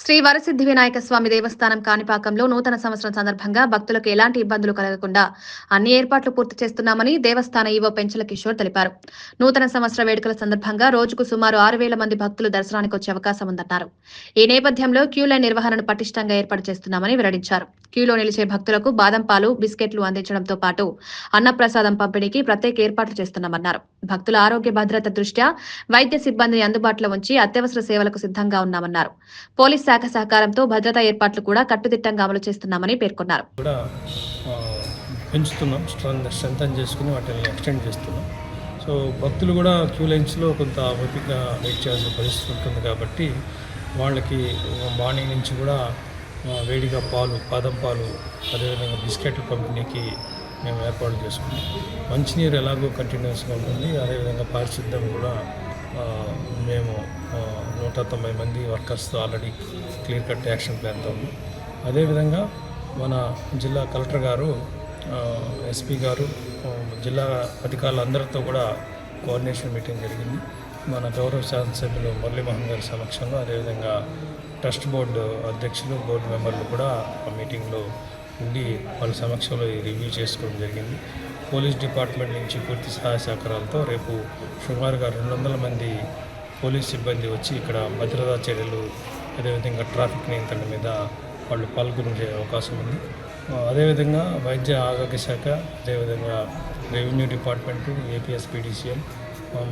శ్రీ వరసిద్ధి వినాయక స్వామి దేవస్థానం కాణిపాకంలో నూతన సంవత్సరం సందర్భంగా భక్తులకు ఎలాంటి ఇబ్బందులు కలగకుండా అన్ని ఏర్పాట్లు పూర్తి చేస్తున్నామని దేవస్థాన ఈవో పెంచల కిషోర్ తెలిపారు. నూతన సంవత్సర వేడుకల సందర్భంగా రోజుకు సుమారు 6,000 మంది భక్తులు దర్శనానికి వచ్చే అవకాశం ఉందన్నారు. ఈ నేపథ్యంలో క్యూలైన్ నిర్వహణను పటిష్టంగా ఏర్పాటు చేస్తున్నామని వెల్లడించారు. క్యూలో నిలిచే భక్తులకు బాదం పాలు, బిస్కెట్లు అందించడంతో పాటు అన్నప్రసాదం పంపిణీకి ప్రత్యేక ఏర్పాట్లు చేస్తున్నామన్నారు. భక్తుల ఆరోగ్య భద్రత దృష్ట్యా వైద్య సిబ్బందిని అందుబాటులో ఉంచి అత్యవసర సేవలకు సిద్ధంగా ఉన్నామన్నారు. పోలీస్ శాఖ సహకారంతో భద్రతా ఏర్పాట్లు కూడా కట్టుదిట్టంగా అమలు చేస్తున్నామని పేర్కొన్నారు. పెంచుతున్నాం, స్ట్రెంథన్ చేసుకుని వాటిని ఎక్స్టెండ్ చేస్తున్నాం. సో భక్తులు కూడా క్యూ లైన్స్లో కొంత ఓపికగా వెయిట్ చేయాల్సిన పరిస్థితి ఉంటుంది కాబట్టి వాళ్ళకి మార్నింగ్ నుంచి కూడా వేడిగా పాలు, బాదం పాలు, అదేవిధంగా బిస్కెట్ల పంపిణీకి మేము ఏర్పాటు చేసుకున్నాం. మంచినీరు ఎలాగో కంటిన్యూస్గా ఉంటుంది. అదేవిధంగా పారిశుద్ధ్యం కూడా మేము 190 మంది వర్కర్స్తో ఆల్రెడీ క్లియర్ కట్ యాక్షన్ ప్లాన్తో ఉంది. అదేవిధంగా మన జిల్లా కలెక్టర్ గారు, ఎస్పీ గారు, జిల్లా అధికారులందరితో కూడా కోఆర్డినేషన్ మీటింగ్ జరిగింది. మన గౌరవ శాసనసభ్యులు మురళీమోహన్ గారి సమక్షంలో, అదేవిధంగా ట్రస్ట్ బోర్డు అధ్యక్షులు, బోర్డు మెంబర్లు కూడా ఆ మీటింగ్లో ఉండి వాళ్ళ సమక్షంలో రివ్యూ చేసుకోవడం జరిగింది. పోలీస్ డిపార్ట్మెంట్ నుంచి పూర్తి సహాయ సహకారాలతో రేపు సుమారుగా 200 మంది పోలీస్ సిబ్బంది వచ్చి ఇక్కడ భద్రతా చర్యలు, అదేవిధంగా ట్రాఫిక్ నియంత్రణ మీద వాళ్ళు పాల్గొనే అవకాశం ఉంది. అదేవిధంగా వైద్య ఆరోగ్య శాఖ, అదేవిధంగా రెవెన్యూ డిపార్ట్మెంటు, ఏపీఎస్పీడీసీఎల్,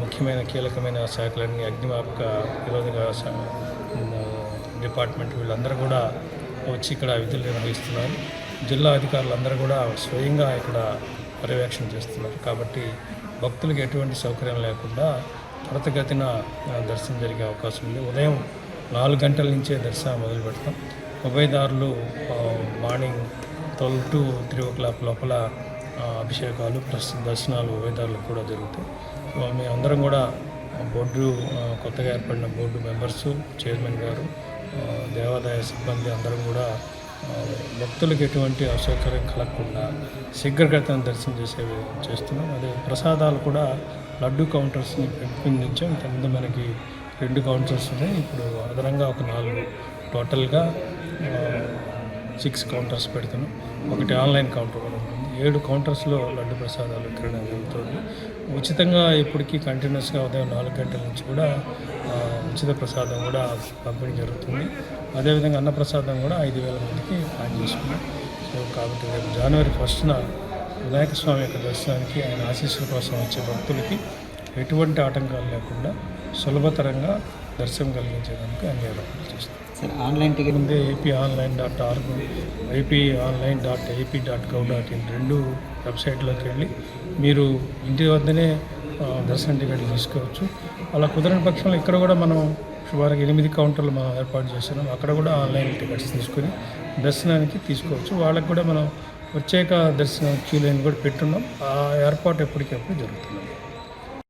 ముఖ్యమైన కీలకమైన శాఖలన్నీ, అగ్నిమాపక నిరోధక డిపార్ట్మెంట్, వీళ్ళందరూ కూడా వచ్చి ఇక్కడ విధులు నిర్వహిస్తున్నారు. జిల్లా అధికారులందరూ కూడా స్వయంగా ఇక్కడ పర్యవేక్షణ చేస్తున్నారు. కాబట్టి భక్తులకు ఎటువంటి సౌకర్యం లేకుండా త్వరితగతిన దర్శనం జరిగే అవకాశం ఉంది. ఉదయం 4 గంటల నుంచే దర్శనం మొదలు పెడతాం. ఉభయదారులు మార్నింగ్ 12 to 3 o'clock లోపల అభిషేకాలు ప్లస్ దర్శనాలు ఉభయదారులకు కూడా జరుగుతాయి. మేమందరం కూడా బోర్డు, కొత్తగా ఏర్పడిన బోర్డు మెంబర్సు, చైర్మన్ గారు, దేవాదాయ సిబ్బంది అందరం కూడా భక్తులకు ఎటువంటి అసౌకర్యం కలగకుండా శీఘ్రగతిన దర్శనం చేస్తున్నాం. అదే ప్రసాదాలు కూడా లడ్డు కౌంటర్స్ని పెంపొందించాం. ఇంతకుముందు మనకి 2 కౌంటర్స్ ఉన్నాయి. ఇప్పుడు అదనంగా ఒక 4, టోటల్గా 6 కౌంటర్స్ పెడుతున్నాం. ఒకటి ఆన్లైన్ కౌంటర్ కూడా ఉంటుంది. 7 కౌంటర్స్లో లడ్డు ప్రసాదాలు విక్రయణ జరుగుతుంది. ఉచితంగా ఇప్పటికీ కంటిన్యూస్గా ఉదయం 4 గంటల నుంచి కూడా ఉచిత ప్రసాదం కూడా పంపిణీ జరుగుతుంది. అదేవిధంగా అన్నప్రసాదం కూడా 5,000 మందికి ప్లాన్ చేసుకున్నాం. సో కాబట్టి రేపు జనవరి 1న వినాయక స్వామి యొక్క దర్శనానికి, ఆయన ఆశీస్సుల కోసం వచ్చే భక్తులకి ఎటువంటి ఆటంకాలు లేకుండా సులభతరంగా దర్శనం కలిగించేదానికి అన్ని ఏర్పాట్లు చేస్తాం. ఆన్లైన్ టికెట్ ముందే APOnline.org, APOnline.ap.gov.in 2 వెబ్సైట్లోకి వెళ్ళి మీరు ఇంటి వద్దనే దర్శనం టికెట్లు తీసుకోవచ్చు. అలా కుదరని పక్షంలో ఇక్కడ కూడా మనం సుమారుగా 8 కౌంటర్లు మనం ఏర్పాటు చేస్తున్నాం. అక్కడ కూడా ఆన్లైన్ టికెట్స్ తీసుకుని దర్శనానికి తీసుకోవచ్చు. వాళ్ళకి కూడా మనం ప్రత్యేక దర్శనం క్యూ లైన్ కూడా పెట్టున్నాం. ఆ ఏర్పాటు ఎప్పటికప్పుడు జరుగుతుంది.